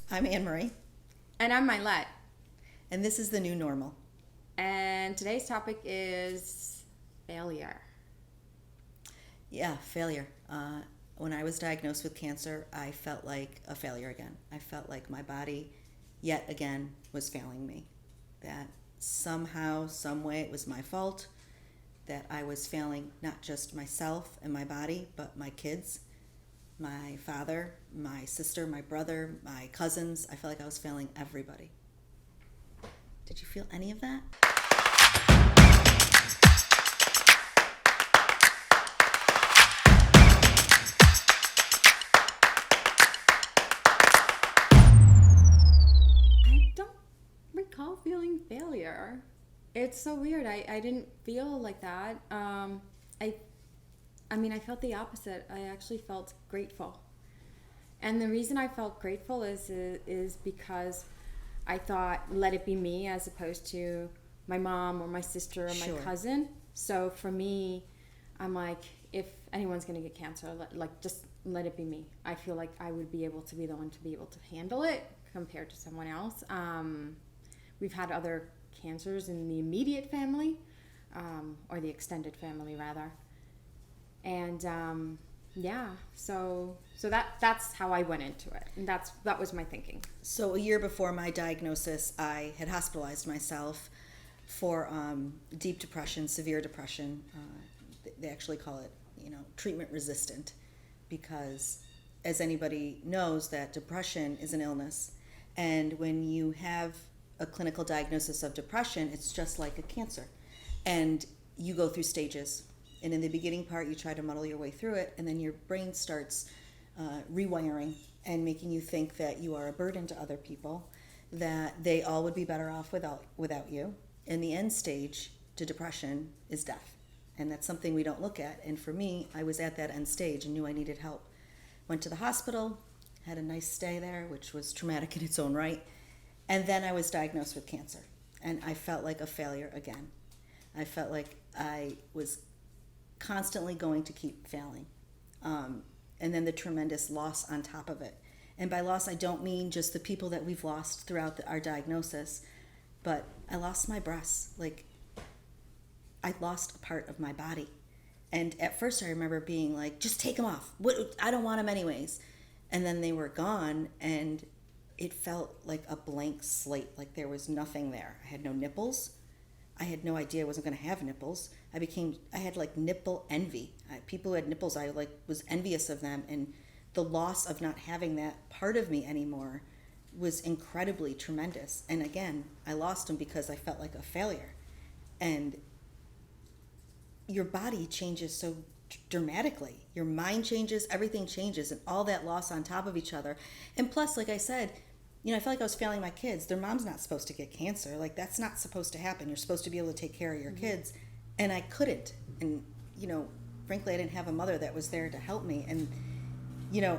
I'm AnnMarie, And I'm Mailet. and this is the new normal. And today's topic is failure. Yeah, failure. When I was diagnosed with cancer, I felt like a failure again. I felt like my body, yet again, was failing me. That somehow, some way, it was my fault. That I was failing not just myself and my body, but my kids, my father, my sister, my brother, my cousins. I felt like I was failing everybody. Did you feel any of that? I don't recall feeling failure. It's so weird. I didn't feel like that. I felt the opposite. I actually felt grateful. And the reason I felt grateful is because I thought, let it be me as opposed to my mom or my sister or my Sure. cousin. So for me, I'm like, if anyone's going to get cancer, just let it be me. I feel like I would be able to be the one to be able to handle it compared to someone else. We've had other cancers in the immediate family, or the extended family rather. And so that's how I went into it, and that was my thinking. So a year before my diagnosis, I had hospitalized myself for deep depression, severe depression. They actually call it, treatment resistant, because as anybody knows, that depression is an illness, and when you have a clinical diagnosis of depression, it's just like a cancer, and you go through stages. And in the beginning part, you try to muddle your way through it, and then your brain starts rewiring and making you think that you are a burden to other people, that they all would be better off without you. And the end stage to depression is death. And that's something we don't look at. And for me, I was at that end stage and knew I needed help. Went to the hospital, had a nice stay there, which was traumatic in its own right. And then I was diagnosed with cancer. And I felt like a failure again. I felt like I was constantly going to keep failing. And then the tremendous loss on top of it. And by loss, I don't mean just the people that we've lost throughout our diagnosis, but I lost my breasts. Like, I lost a part of my body. And at first I remember being like, just take them off. I don't want them anyways. And then they were gone, and it felt like a blank slate, like there was nothing there. I had no nipples. I had no idea I wasn't going to have nipples. I had like nipple envy. People who had nipples, I was envious of them, and the loss of not having that part of me anymore was incredibly tremendous. And again, I lost them because I felt like a failure. And your body changes so dramatically. Your mind changes, everything changes, and all that loss on top of each other. And plus, like I said, I felt like I was failing my kids. Their mom's not supposed to get cancer. Like, that's not supposed to happen. You're supposed to be able to take care of your kids. And I couldn't. And, frankly, I didn't have a mother that was there to help me. And,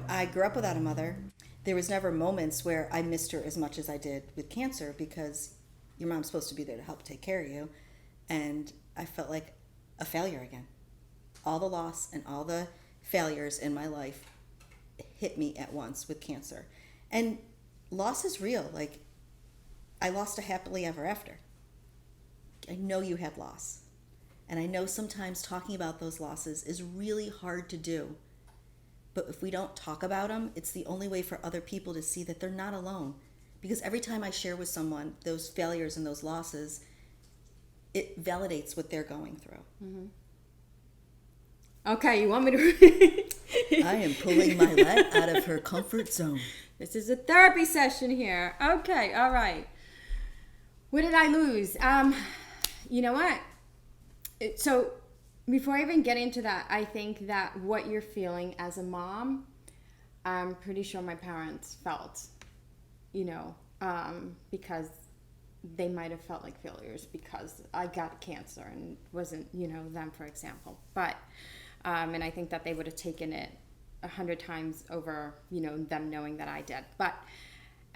I grew up without a mother. There was never moments where I missed her as much as I did with cancer, because your mom's supposed to be there to help take care of you. And I felt like a failure again. All the loss and all the failures in my life hit me at once with cancer. And loss is real. Like, I lost a happily ever after. I know you had loss. And I know sometimes talking about those losses is really hard to do. But if we don't talk about them, it's the only way for other people to see that they're not alone. Because every time I share with someone those failures and those losses, it validates what they're going through. Mm-hmm. Okay, you want me to... I am pulling Mailet out of her comfort zone. This is a therapy session here. Okay, all right. What did I lose? You know what? So before I even get into that, I think that what you're feeling as a mom, I'm pretty sure my parents felt, because they might have felt like failures because I got cancer and wasn't, them, for example. But, and I think that they would have taken it 100 times over, them knowing that I did. But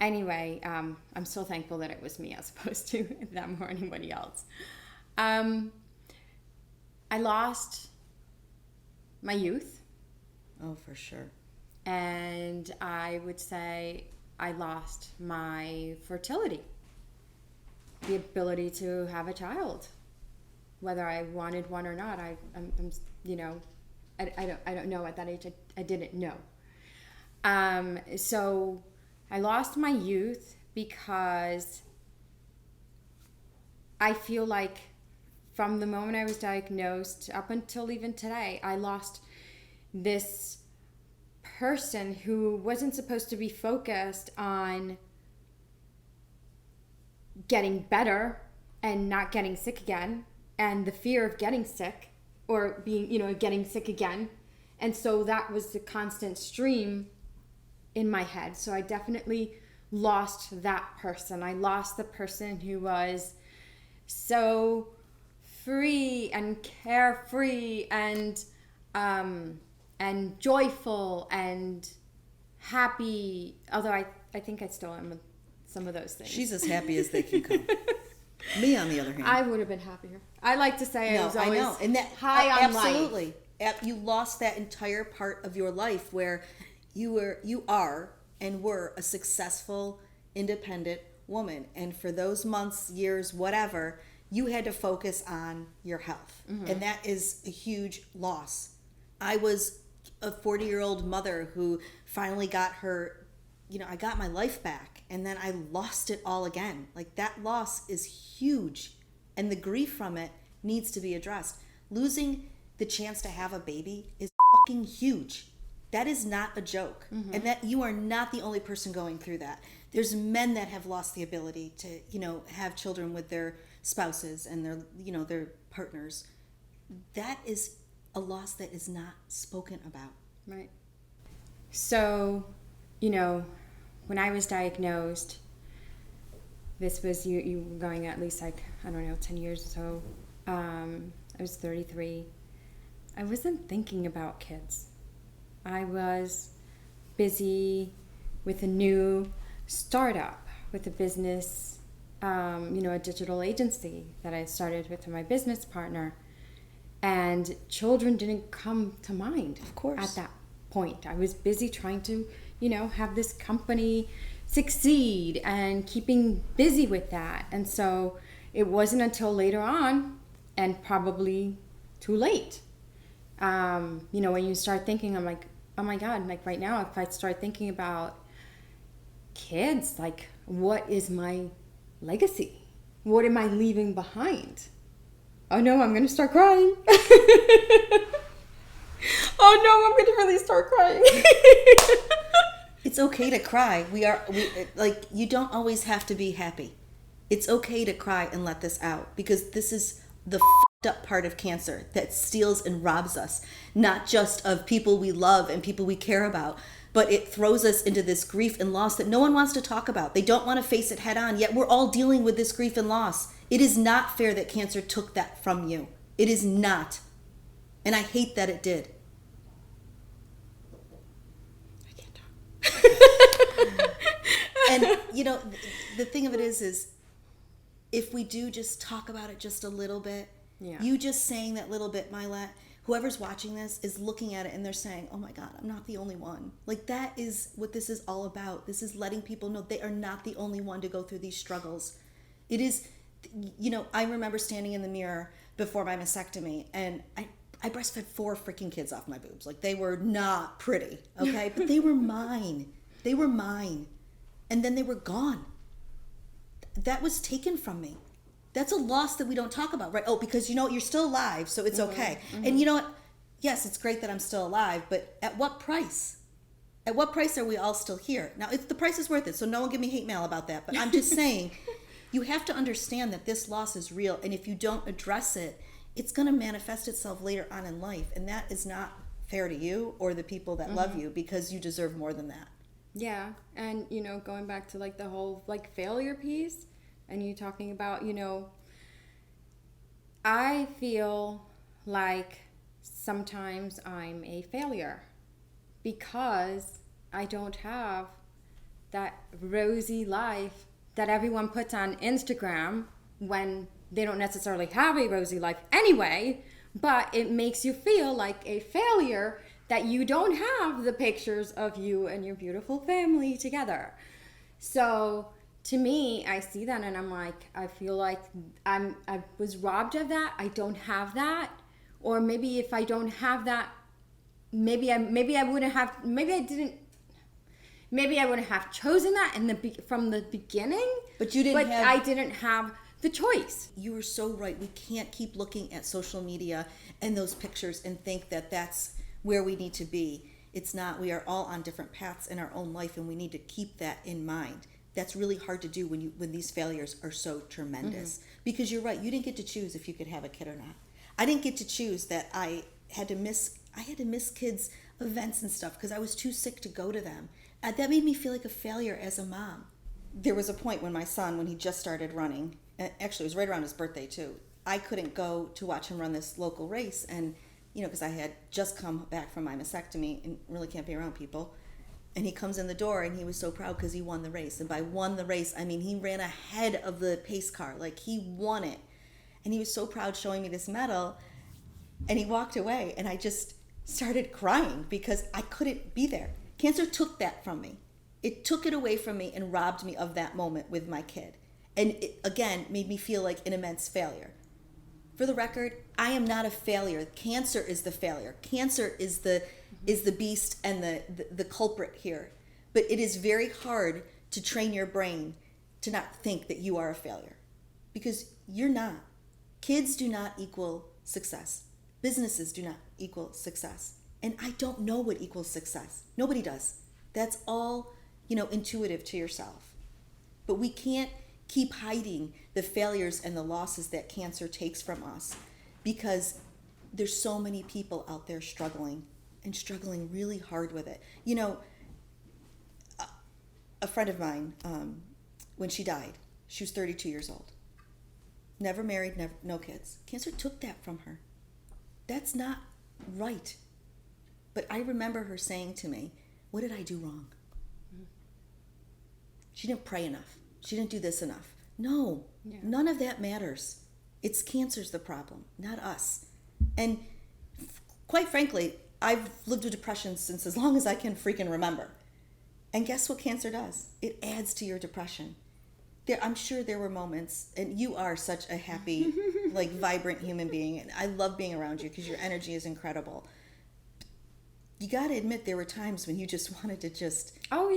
anyway, I'm so thankful that it was me as opposed to them or anybody else. I lost my youth. Oh, for sure. And I would say I lost my fertility, the ability to have a child, whether I wanted one or not. I'm you know, I don't know at that age. I didn't know. So I lost my youth because I feel like from the moment I was diagnosed up until even today, I lost this person who wasn't supposed to be focused on getting better and not getting sick again, and the fear of getting sick or being, getting sick again. And so that was the constant stream in my head. So I definitely lost that person. I lost the person who was so free and carefree and joyful and happy. Although I think I still am with some of those things. She's as happy as they can come. Me, on the other hand, I would have been happier. I like to say I was always I know. And that, high on life. Absolutely. You lost that entire part of your life where you are and were a successful, independent woman. And for those months, years, whatever, you had to focus on your health. Mm-hmm. And that is a huge loss. I was a 40-year-old mother who finally got her, I got my life back, and then I lost it all again. Like, that loss is huge, and the grief from it needs to be addressed. Losing the chance to have a baby is fucking huge. That is not a joke. Mm-hmm. And that you are not the only person going through that. There's men that have lost the ability to, have children with their spouses and their partners. That is a loss that is not spoken about. Right. So, when I was diagnosed, this was you were going at least 10 years or so. I was 33. I wasn't thinking about kids. I was busy with a new startup, with a business, a digital agency that I started with my business partner. And children didn't come to mind, of course, at that point. I was busy trying to, have this company succeed and keeping busy with that. And so it wasn't until later on, and probably too late, when you start thinking, I'm like, oh my God, like right now, if I start thinking about kids, like, what is my legacy? What am I leaving behind? Oh no, I'm going to start crying. Oh no, I'm going to really start crying. It's okay to cry. You don't always have to be happy. It's okay to cry and let this out, because this is the fucked up part of cancer that steals and robs us, not just of people we love and people we care about, but it throws us into this grief and loss that no one wants to talk about. They don't want to face it head on, yet we're all dealing with this grief and loss. It is not fair that cancer took that from you. It is not. And I hate that it did. I can't talk. And, the thing of it is if we do just talk about it just a little bit, you just saying that little bit, Mailet, whoever's watching this is looking at it and they're saying, oh my God, I'm not the only one. Like, that is what this is all about. This is letting people know they are not the only one to go through these struggles. It is, I remember standing in the mirror before my mastectomy, and I breastfed 4 freaking kids off my boobs. Like, they were not pretty, okay? But they were mine. They were mine. And then they were gone. That was taken from me. That's a loss that we don't talk about, right? Oh, because you're still alive, so it's okay. Mm-hmm. And you know what? Yes, it's great that I'm still alive, but at what price? At what price are we all still here? Now, the price is worth it, so no one give me hate mail about that. But I'm just saying, you have to understand that this loss is real, and if you don't address it, it's going to manifest itself later on in life, and that is not fair to you or the people that love you, because you deserve more than that. Yeah, and going back to the whole failure piece, and you talking about, I feel like sometimes I'm a failure because I don't have that rosy life that everyone puts on Instagram when they don't necessarily have a rosy life anyway, but it makes you feel like a failure that you don't have the pictures of you and your beautiful family together. So to me, I see that and I'm like, I feel like I was robbed of that. I don't have that. Or maybe if I don't have that, maybe I wouldn't have, maybe I wouldn't have chosen that from the beginning. But you didn't have. I didn't have the choice. You are so right. We can't keep looking at social media and those pictures and think that that's where we need to be. It's not. We are all on different paths in our own life, and we need to keep that in mind. That's really hard to do when these failures are so tremendous. Because you're right. You didn't get to choose if you could have a kid or not. I didn't get to choose that I had to miss kids' events and stuff because I was too sick to go to them. That made me feel like a failure as a mom. There was a point when my son, when he just started running, actually it was right around his birthday too, I couldn't go to watch him run this local race, and because I had just come back from my mastectomy and really can't be around people. And he comes in the door and he was so proud because he won the race. And by won the race, I mean he ran ahead of the pace car, like he won it. And he was so proud showing me this medal, and he walked away, and I just started crying because I couldn't be there. Cancer took that from me. It took it away from me and robbed me of that moment with my kid. And it, again, made me feel like an immense failure. For the record, I am not a failure. Cancer is the failure. Cancer is the beast and the culprit here. But it is very hard to train your brain to not think that you are a failure, because you're not. Kids do not equal success. Businesses do not equal success. And I don't know what equals success. Nobody does. That's all, intuitive to yourself. But we can't keep hiding the failures and the losses that cancer takes from us, because there's so many people out there struggling really hard with it. A friend of mine, when she died, she was 32 years old. Never married, no kids. Cancer took that from her. That's not right. But I remember her saying to me, what did I do wrong? She didn't pray enough. She didn't do this enough. No, None of that matters. It's cancer's the problem, not us. And quite frankly, I've lived with depression since as long as I can freaking remember. And guess what cancer does? It adds to your depression. I'm sure there were moments, and you are such a happy, vibrant human being, and I love being around you because your energy is incredible. You got to admit there were times when you just wanted to just... Oh,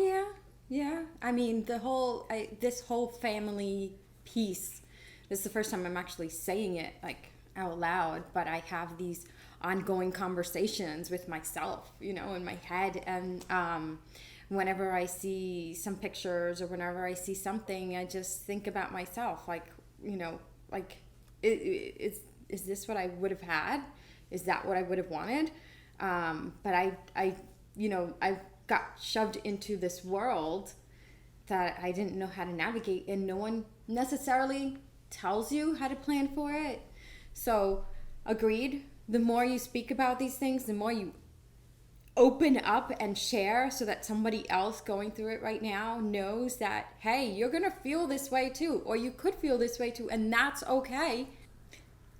yeah. I mean, this whole family piece, this is the first time I'm actually saying it, out loud, but I have these ongoing conversations with myself, in my head, and... whenever I see some pictures or whenever I see something, I just think about myself, is this what I would have had? Is that what I would have wanted? But I got shoved into this world that I didn't know how to navigate, and no one necessarily tells you how to plan for it. So, agreed. The more you speak about these things, the more you open up and share, so that somebody else going through it right now knows that, hey, you're gonna feel this way too, or you could feel this way too, and that's okay.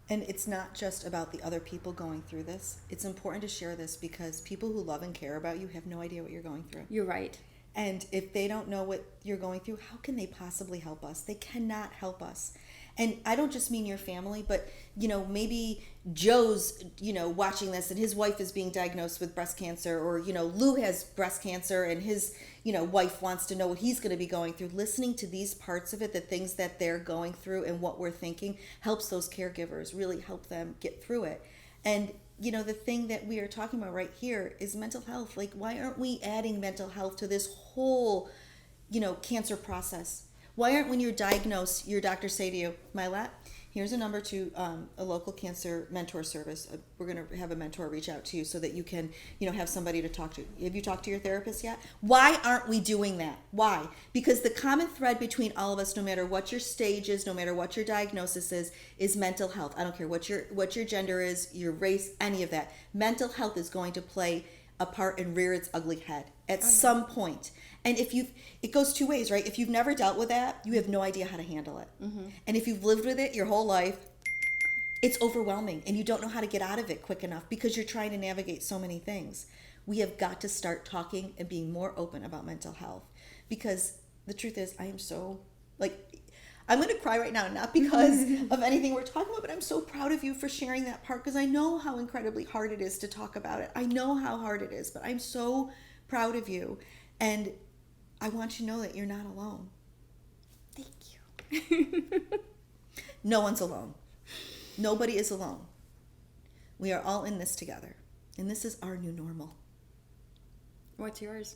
And it's not just about the other people going through this. It's important to share this because people who love and care about you have no idea what you're going through. You're right. And if they don't know what you're going through, how can they possibly help us? They cannot help us. And I don't just mean your family, but, maybe Joe's, watching this and his wife is being diagnosed with breast cancer, or, Lou has breast cancer and his, wife wants to know what he's going to be going through. Listening to these parts of it, the things that they're going through and what we're thinking, helps those caregivers really help them get through it. And, the thing that we are talking about right here is mental health. Why aren't we adding mental health to this whole, cancer process? Why aren't, when you're diagnosed, your doctor say to you, Mailet, here's a number to a local cancer mentor service. We're going to have a mentor reach out to you so that you can, have somebody to talk to. Have you talked to your therapist yet? Why aren't we doing that? Why? Because the common thread between all of us, no matter what your stage is, no matter what your diagnosis is mental health. I don't care what your gender is, your race, any of that. Mental health is going to play a part and rear its ugly head at some point. And it goes two ways, right? If you've never dealt with that, you have no idea how to handle it. Mm-hmm. And if you've lived with it your whole life, it's overwhelming and you don't know how to get out of it quick enough because you're trying to navigate so many things. We have got to start talking and being more open about mental health, because the truth is, I am so, like, I'm going to cry right now, not because of anything we're talking about, but I'm so proud of you for sharing that part, because I know how incredibly hard it is to talk about it. I know how hard it is, but I'm so proud of you. And I want you to know that you're not alone. Thank you. No one's alone. Nobody is alone. We are all in this together. And this is our new normal. What's yours?